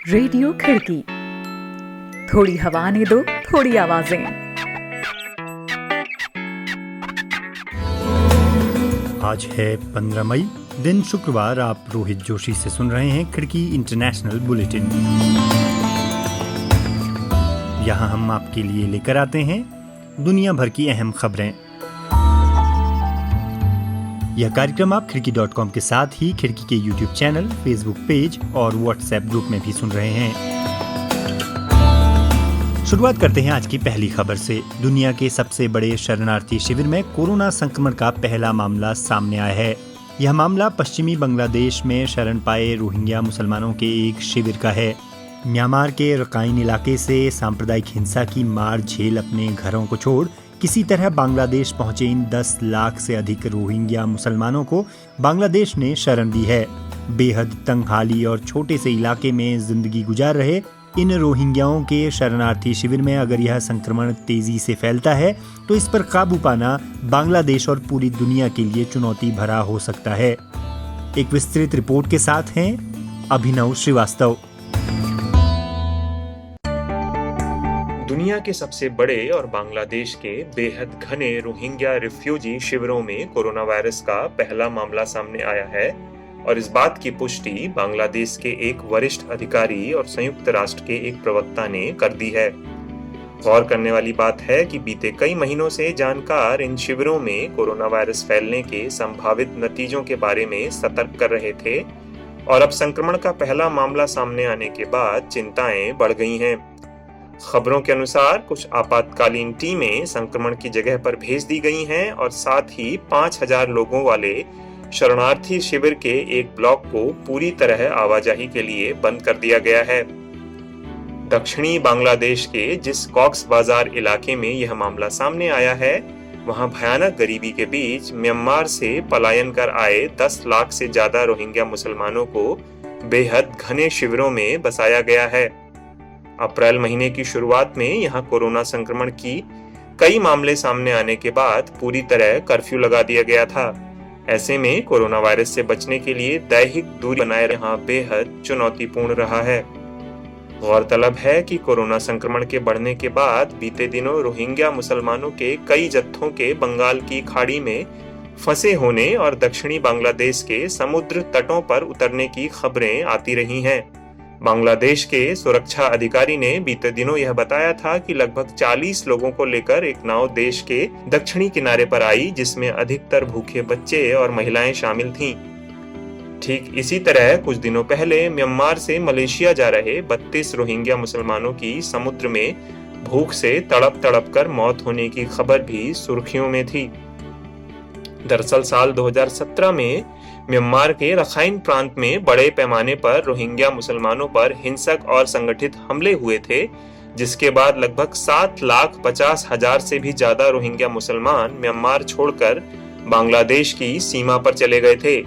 Radio खिड़की, थोड़ी हवा ने दो थोड़ी आवाजें। आज है 15 मई, दिन शुक्रवार। आप रोहित जोशी से सुन रहे हैं खिड़की इंटरनेशनल बुलेटिन। यहाँ हम आपके लिए लेकर आते हैं दुनिया भर की अहम खबरें। यह कार्यक्रम आप खिड़की.com के साथ ही खिड़की के YouTube चैनल, फेसबुक पेज और व्हाट्सएप ग्रुप में भी सुन रहे हैं। शुरुआत करते हैं आज की पहली खबर से। दुनिया के सबसे बड़े शरणार्थी शिविर में कोरोना संक्रमण का पहला मामला सामने आया है। यह मामला पश्चिमी बांग्लादेश में शरण पाए रोहिंग्या मुसलमानों के एक शिविर का है। म्यांमार के रखाइन इलाके से सांप्रदायिक हिंसा की मार झेल अपने घरों को छोड़ किसी तरह बांग्लादेश पहुंचे इन 10 लाख से अधिक रोहिंग्या मुसलमानों को बांग्लादेश ने शरण दी है। बेहद तंगहाली और छोटे से इलाके में जिंदगी गुजार रहे इन रोहिंग्याओं के शरणार्थी शिविर में अगर यह संक्रमण तेजी से फैलता है तो इस पर काबू पाना बांग्लादेश और पूरी दुनिया के लिए चुनौती भरा हो सकता है। एक विस्तृत रिपोर्ट के साथ हैं अभिनव श्रीवास्तव। दुनिया के सबसे बड़े और बांग्लादेश के बेहद घने रोहिंग्या रिफ्यूजी शिविरों में कोरोना वायरस का पहला मामला सामने आया है और इस बात की पुष्टि बांग्लादेश के एक वरिष्ठ अधिकारी और संयुक्त राष्ट्र के एक प्रवक्ता ने कर दी है। गौर करने वाली बात है कि बीते कई महीनों से जानकार इन शिविरों में कोरोना वायरस फैलने के संभावित नतीजों के बारे में सतर्क कर रहे थे और अब संक्रमण का पहला मामला सामने आने के बाद चिंताएं बढ़ गई हैं। खबरों के अनुसार कुछ आपातकालीन टीमें संक्रमण की जगह पर भेज दी गई हैं और साथ ही 5000 लोगों वाले शरणार्थी शिविर के एक ब्लॉक को पूरी तरह आवाजाही के लिए बंद कर दिया गया है। दक्षिणी बांग्लादेश के जिस कॉक्स बाजार इलाके में यह मामला सामने आया है, वहां भयानक गरीबी के बीच म्यांमार से पलायन कर आए 10 लाख से ज्यादा रोहिंग्या मुसलमानों को बेहद घने शिविरों में बसाया गया है। अप्रैल महीने की शुरुआत में यहां कोरोना संक्रमण की कई मामले सामने आने के बाद पूरी तरह कर्फ्यू लगा दिया गया था। ऐसे में कोरोना वायरस से बचने के लिए दैहिक दूरी बनाए रखना बेहद चुनौतीपूर्ण रहा है। गौरतलब है कि कोरोना संक्रमण के बढ़ने के बाद बीते दिनों रोहिंग्या मुसलमानों के कई जत्थों के बंगाल की खाड़ी में फंसे होने और दक्षिणी बांग्लादेश के समुद्र तटों पर उतरने की खबरें आती रही हैं। बांग्लादेश के सुरक्षा अधिकारी ने बीते दिनों यह बताया था कि लगभग 40 लोगों को लेकर एक नाव देश के दक्षिणी किनारे पर आई, जिसमें अधिकतर भूखे बच्चे और महिलाएं शामिल थीं। ठीक इसी तरह कुछ दिनों पहले म्यांमार से मलेशिया जा रहे 32 रोहिंग्या मुसलमानों की समुद्र में भूख से तड़प तड़प कर मौत होने की खबर भी सुर्खियों में थी। दरअसल साल 2017 में म्यांमार के रखाइन प्रांत में बड़े पैमाने पर रोहिंग्या मुसलमानों पर हिंसक और संगठित हमले हुए थे, जिसके बाद लगभग 7,50,000 से भी ज्यादा रोहिंग्या मुसलमान म्यांमार छोड़कर बांग्लादेश की सीमा पर चले गए थे।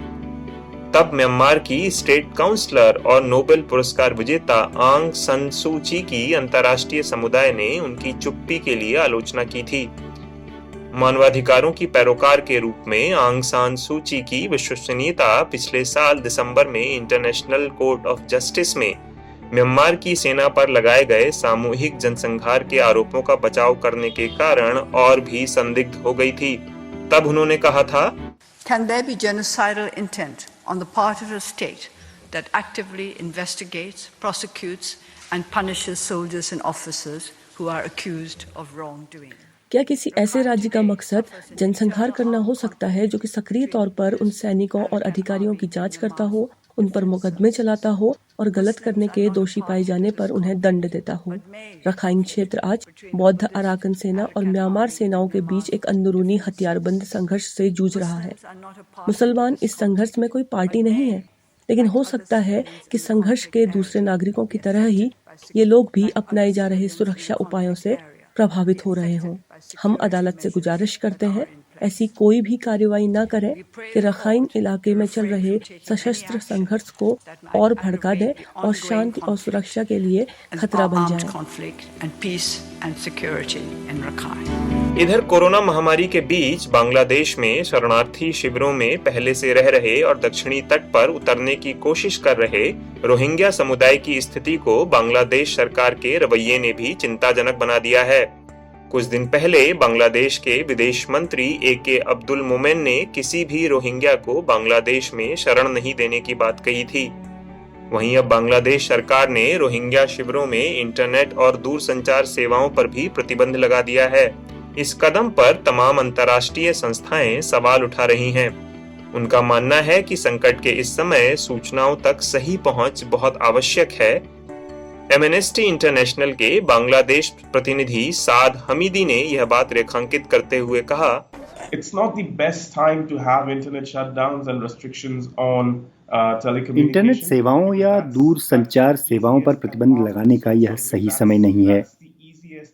तब म्यांमार की स्टेट काउंसलर और नोबेल पुरस्कार विजेता आंग सन सू ची की अंतर्राष्ट्रीय समुदाय ने उनकी चुप्पी के लिए आलोचना की थी। मानवाधिकारों की पैरोकार के रूप में आंग सान सू ची की विश्वसनीयता पिछले साल दिसंबर में इंटरनेशनल कोर्ट ऑफ जस्टिस में म्यांमार की सेना पर लगाए गए सामूहिक जनसंहार के आरोपों का बचाव करने के कारण और भी संदिग्ध हो गई थी। तब उन्होंने कहा था, Can there be genocidal intent on the part of a state that actively investigates, prosecutes and punishes soldiers and officers who are accused of wrongdoing? क्या किसी ऐसे राज्य का मकसद जनसंहार करना हो सकता है जो कि सक्रिय तौर पर उन सैनिकों और अधिकारियों की जांच करता हो, उन पर मुकदमे चलाता हो और गलत करने के दोषी पाए जाने पर उन्हें दंड देता हो? रखाइन क्षेत्र आज बौद्ध अराकन सेना और म्यांमार सेनाओं के बीच एक अंदरूनी हथियारबंद संघर्ष से जूझ रहा है। मुसलमान इस संघर्ष में कोई पार्टी नहीं है, लेकिन हो सकता है कि संघर्ष के दूसरे नागरिकों की तरह ही ये लोग भी अपनाए जा रहे सुरक्षा उपायों से प्रभावित हो रहे हों। हम अदालत से गुजारिश करते हैं ऐसी कोई भी कार्रवाई न करें कि रखाइन इलाके में चल रहे सशस्त्र संघर्ष को और भड़का दे और शांति और सुरक्षा के लिए खतरा बन जाए। इधर कोरोना महामारी के बीच बांग्लादेश में शरणार्थी शिविरों में पहले से रह रहे और दक्षिणी तट पर उतरने की कोशिश कर रहे रोहिंग्या समुदाय की स्थिति को बांग्लादेश सरकार के रवैये ने भी चिंताजनक बना दिया है। कुछ दिन पहले बांग्लादेश के विदेश मंत्री AK अब्दुल मोमेन ने किसी भी रोहिंग्या को बांग्लादेश में शरण नहीं देने की बात कही थी। वहीं अब बांग्लादेश सरकार ने रोहिंग्या शिविरों में इंटरनेट और दूरसंचार सेवाओं पर भी प्रतिबंध लगा दिया है। इस कदम पर तमाम अंतर्राष्ट्रीय संस्थाएं सवाल उठा रही हैं। उनका मानना है कि संकट के इस समय सूचनाओं तक सही पहुंच बहुत आवश्यक है। एमनेस्टी इंटरनेशनल के बांग्लादेश प्रतिनिधि साद हमीदी ने यह बात रेखांकित करते हुए कहा, It's not the best time to have internet shutdowns and restrictions on telecommunications. Internet सेवाओं या दूर संचार सेवाओं पर प्रतिबंध लगाने का यह सही समय नहीं है,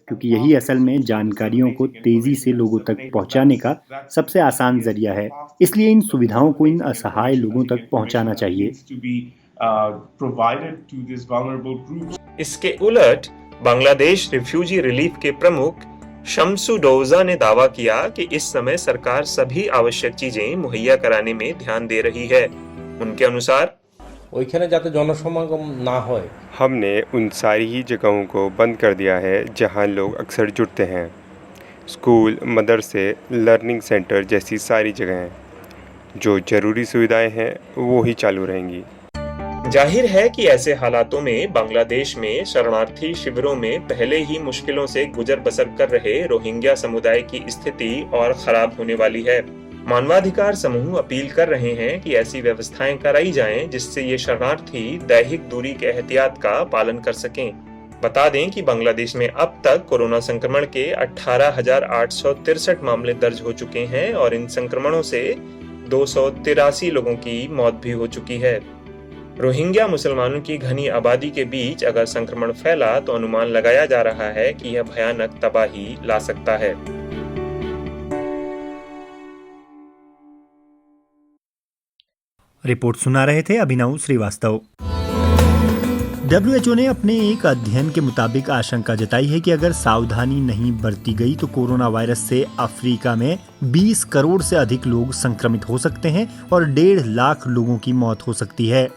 क्योंकि यही असल में जानकारियों को तेजी से लोगों तक पहुंचाने का सबसे आसान जरिया है। इसलिए इन सुविधाओं को इन असहाय लोगों तक पहुंचाना चाहिए। इसके उलट बांग्लादेश रिफ्यूजी रिलीफ के प्रमुख शम्सु डोजा ने दावा किया कि इस समय सरकार सभी आवश्यक चीजें मुहैया कराने में ध्यान दे रही है। उनके अनुसार ওইখানে যাতে জনসমাগম না হয় हमने उन सारी ही जगहों को बंद कर दिया है जहां लोग अक्सर जुटते हैं। स्कूल, मदरसे, लर्निंग सेंटर जैसी सारी जगहें। जो जरूरी सुविधाएं हैं वो ही चालू रहेंगी। जाहिर है कि ऐसे हालातों में बांग्लादेश में शरणार्थी शिविरों में पहले ही मुश्किलों से गुजर बसर कर रहे रोहिंग्या समुदाय की स्थिति और खराब होने वाली है। मानवाधिकार समूह अपील कर रहे हैं कि ऐसी व्यवस्थाएं कराई जाएं जिससे ये शरणार्थी दैहिक दूरी के एहतियात का पालन कर सकें। बता दें कि बांग्लादेश में अब तक कोरोना संक्रमण के 18,863 मामले दर्ज हो चुके हैं और इन संक्रमणों से 283 लोगों की मौत भी हो चुकी है। रोहिंग्या मुसलमानों की घनी आबादी के बीच अगर संक्रमण फैला तो अनुमान लगाया जा रहा है कि यह भयानक तबाही ला सकता है। रिपोर्ट सुना रहे थे अभिनव श्रीवास्तव। WHO ने अपने एक अध्ययन के मुताबिक आशंका जताई है कि अगर सावधानी नहीं बरती गई तो कोरोना वायरस से अफ्रीका में 20 करोड़ से अधिक लोग संक्रमित हो सकते हैं और 1.5 लाख लोगों की मौत हो सकती है।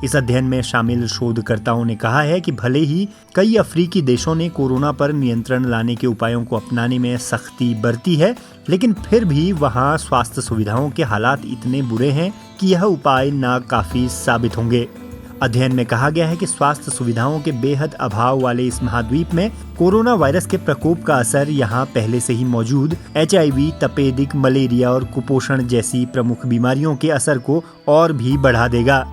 इस अध्ययन में शामिल शोधकर्ताओं ने कहा है कि भले ही कई अफ्रीकी देशों ने कोरोना पर नियंत्रण लाने के उपायों को अपनाने में सख्ती बरती है, लेकिन फिर भी वहां स्वास्थ्य सुविधाओं के हालात इतने बुरे हैं कि यह उपाय नाकाफी साबित होंगे। अध्ययन में कहा गया है कि स्वास्थ्य सुविधाओं के बेहद अभाव वाले इस महाद्वीप में कोरोना वायरस के प्रकोप का असर यहाँ पहले से ही मौजूद HIV, तपेदिक, मलेरिया और कुपोषण जैसी प्रमुख बीमारियों के असर को और भी बढ़ा देगा,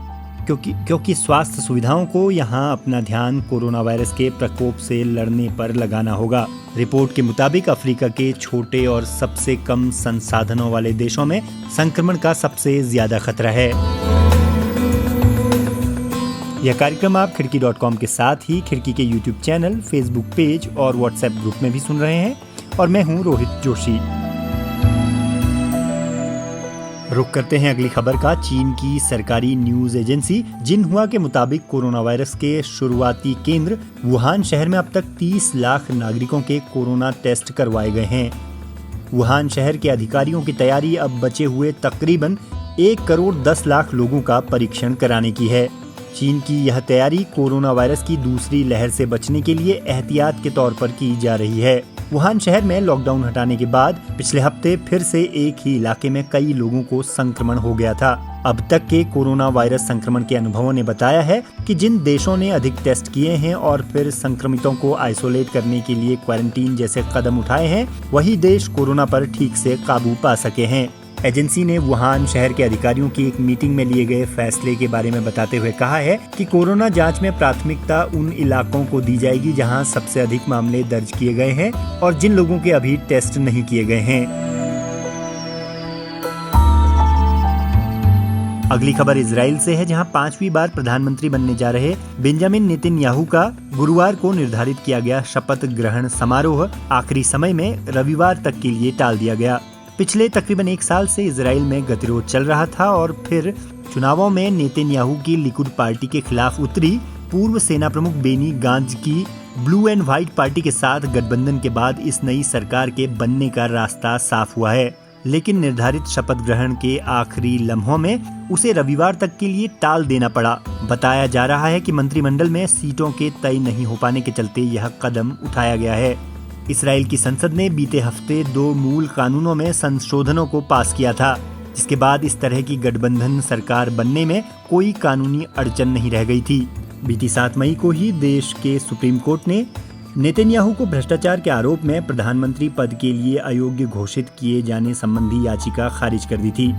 क्योंकि स्वास्थ्य सुविधाओं को यहाँ अपना ध्यान कोरोना वायरस के प्रकोप से लड़ने पर लगाना होगा। रिपोर्ट के मुताबिक अफ्रीका के छोटे और सबसे कम संसाधनों वाले देशों में संक्रमण का सबसे ज्यादा खतरा है। यह कार्यक्रम आप खिड़की.com के साथ ही खिड़की के YouTube चैनल, Facebook पेज और WhatsApp ग्रुप में भी सुन रहे हैं और मैं हूँ रोहित जोशी। रुक करते हैं अगली खबर का। चीन की सरकारी न्यूज एजेंसी जिन्हुआ के मुताबिक कोरोना वायरस के शुरुआती केंद्र वुहान शहर में अब तक 30 लाख नागरिकों के कोरोना टेस्ट करवाए गए हैं। वुहान शहर के अधिकारियों की तैयारी अब बचे हुए तकरीबन 1 करोड़ 10 लाख लोगों का परीक्षण कराने की है। चीन की यह तैयारी कोरोना वायरस की दूसरी लहर से बचने के लिए एहतियात के तौर पर की जा रही है। वुहान शहर में लॉकडाउन हटाने के बाद पिछले हफ्ते फिर से एक ही इलाके में कई लोगों को संक्रमण हो गया था। अब तक के कोरोना वायरस संक्रमण के अनुभवों ने बताया है कि जिन देशों ने अधिक टेस्ट किए हैं और फिर संक्रमितों को आइसोलेट करने के लिए क्वारंटीन जैसे कदम उठाए हैं, वही देश कोरोना पर ठीक से काबू पा सके हैं। एजेंसी ने वुहान शहर के अधिकारियों की एक मीटिंग में लिए गए फैसले के बारे में बताते हुए कहा है कि कोरोना जांच में प्राथमिकता उन इलाकों को दी जाएगी जहां सबसे अधिक मामले दर्ज किए गए हैं और जिन लोगों के अभी टेस्ट नहीं किए गए हैं। अगली खबर इजराइल से है, जहां 5वीं बार प्रधानमंत्री बनने जा रहे बेंजामिन नेतन्याहू का गुरुवार को निर्धारित किया गया शपथ ग्रहण समारोह आखिरी समय में रविवार तक के लिए टाल दिया गया। पिछले तकरीबन 1 साल से इजराइल में गतिरोध चल रहा था और फिर चुनावों में नेतन्याहू की लिकुड पार्टी के खिलाफ उतरी पूर्व सेना प्रमुख बेनी गांज की ब्लू एंड व्हाइट पार्टी के साथ गठबंधन के बाद इस नई सरकार के बनने का रास्ता साफ हुआ है, लेकिन निर्धारित शपथ ग्रहण के आखिरी लम्हों में उसे रविवार तक के लिए टाल देना पड़ा। बताया जा रहा है कि मंत्रिमंडल में सीटों के तय नहीं हो पाने के चलते यह कदम उठाया गया है। इसराइल की संसद ने बीते हफ्ते 2 मूल कानूनों में संशोधनों को पास किया था, जिसके बाद इस तरह की गठबंधन सरकार बनने में कोई कानूनी अड़चन नहीं रह गई थी। बीती 7 मई को ही देश के सुप्रीम कोर्ट ने नेतन्याहू को भ्रष्टाचार के आरोप में प्रधानमंत्री पद के लिए अयोग्य घोषित किए जाने संबंधी याचिका खारिज कर दी थी।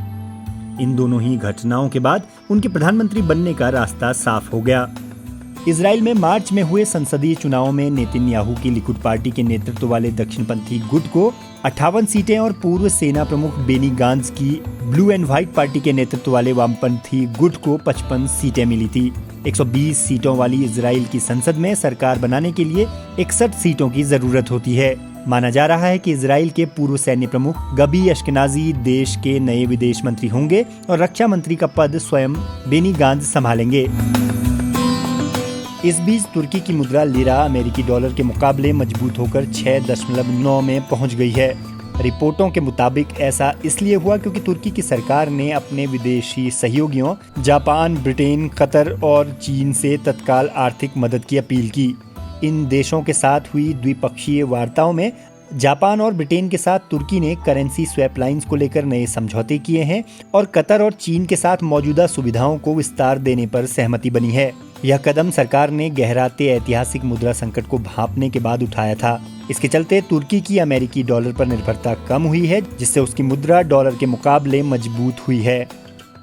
इन दोनों ही घटनाओं के बाद उनके प्रधानमंत्री बनने का रास्ता साफ हो गया। इजराइल में मार्च में हुए संसदीय चुनावों में नेतन्याहू की लिकुड पार्टी के नेतृत्व वाले दक्षिणपंथी गुट को 58 सीटें और पूर्व सेना प्रमुख बेनी गांज की ब्लू एंड व्हाइट पार्टी के नेतृत्व वाले वामपंथी गुट को 55 सीटें मिली थी। 120 सीटों वाली इजराइल की संसद में सरकार बनाने के लिए 61 सीटों की जरूरत होती है। माना जा रहा है कि इजराइल के पूर्व सैन्य प्रमुख गबी अश्केनाजी देश के नए विदेश मंत्री होंगे और रक्षा मंत्री का पद स्वयं बेनी गांज संभालेंगे। इस बीच तुर्की की मुद्रा लिरा अमेरिकी डॉलर के मुकाबले मजबूत होकर 6.9 में पहुंच गई है। रिपोर्टों के मुताबिक ऐसा इसलिए हुआ क्योंकि तुर्की की सरकार ने अपने विदेशी सहयोगियों जापान, ब्रिटेन, कतर और चीन से तत्काल आर्थिक मदद की अपील की। इन देशों के साथ हुई द्विपक्षीय वार्ताओं में जापान और ब्रिटेन के साथ तुर्की ने करेंसी स्वैप लाइंस को लेकर नए समझौते किए हैं और कतर और चीन के साथ मौजूदा सुविधाओं को विस्तार देने पर सहमति बनी है। यह कदम सरकार ने गहराते ऐतिहासिक मुद्रा संकट को भांपने के बाद उठाया था। इसके चलते तुर्की की अमेरिकी डॉलर पर निर्भरता कम हुई है, जिससे उसकी मुद्रा डॉलर के मुकाबले मजबूत हुई है।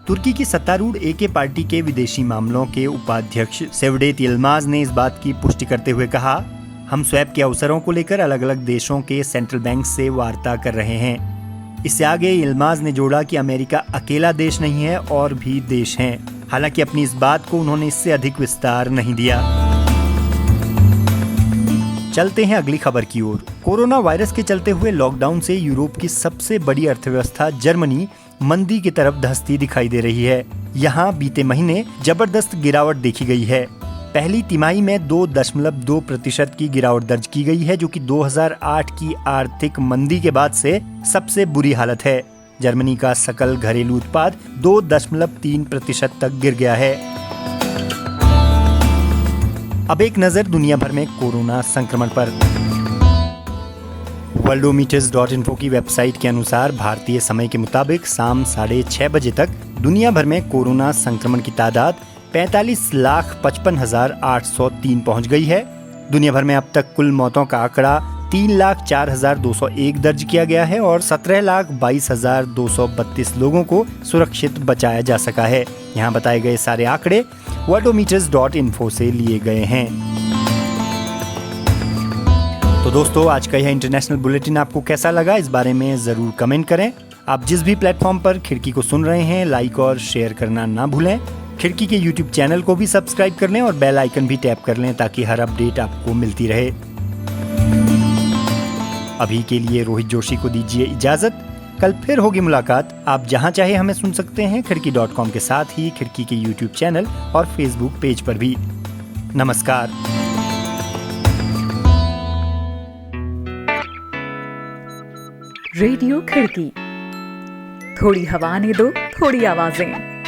तुर्की की सत्तारूढ़ एके पार्टी के विदेशी मामलों के उपाध्यक्ष सेवडेत यिल्माज ने इस बात की पुष्टि करते हुए कहा, हम स्वैप के अवसरों को लेकर अलग अलग देशों के सेंट्रल बैंक से वार्ता कर रहे हैं। इससे आगे यिल्माज ने जोड़ा कि अमेरिका अकेला देश नहीं है और भी देश हैं। हालांकि अपनी इस बात को उन्होंने इससे अधिक विस्तार नहीं दिया। चलते हैं अगली खबर की ओर। कोरोना वायरस के चलते हुए लॉकडाउन से यूरोप की सबसे बड़ी अर्थव्यवस्था जर्मनी मंदी की तरफ धंसती दिखाई दे रही है। यहाँ बीते महीने जबरदस्त गिरावट देखी गई है। पहली तिमाही में 2.2% की गिरावट दर्ज की गई है, जो कि 2008 की आर्थिक मंदी के बाद से सबसे बुरी हालत है। जर्मनी का सकल घरेलू उत्पाद 2.3% तक गिर गया है। अब एक नजर दुनिया भर में कोरोना संक्रमण पर। worldometers.info की वेबसाइट के अनुसार भारतीय समय के मुताबिक शाम 6:30 बजे तक दुनिया भर में कोरोना संक्रमण की तादाद 45,55,803 पहुंच गई है। दुनिया भर में अब तक कुल मौतों का आंकड़ा 3,04,201 दर्ज किया गया है और 17,22,232 लोगों को सुरक्षित बचाया जा सका है। यहाँ बताए गए सारे आंकड़े worldometers.info से लिए गए हैं। तो दोस्तों, आज का यह इंटरनेशनल बुलेटिन आपको कैसा लगा, इस बारे में जरूर कमेंट करें। आप जिस भी प्लेटफॉर्म पर खिड़की को सुन रहे हैं, लाइक और शेयर करना ना भूलें। खिड़की के YouTube चैनल को भी सब्सक्राइब कर लें और बेल आइकन भी टैप कर लें ताकि हर अपडेट आपको मिलती रहे। अभी के लिए रोहित जोशी को दीजिए इजाजत। कल फिर होगी मुलाकात। आप जहां चाहे हमें सुन सकते हैं खिड़की.com के साथ ही खिड़की के YouTube चैनल और Facebook पेज पर भी। नमस्कार। रेडियो खिड़की, थोड़ी हवा ने दो, थोड़ी आवाजें।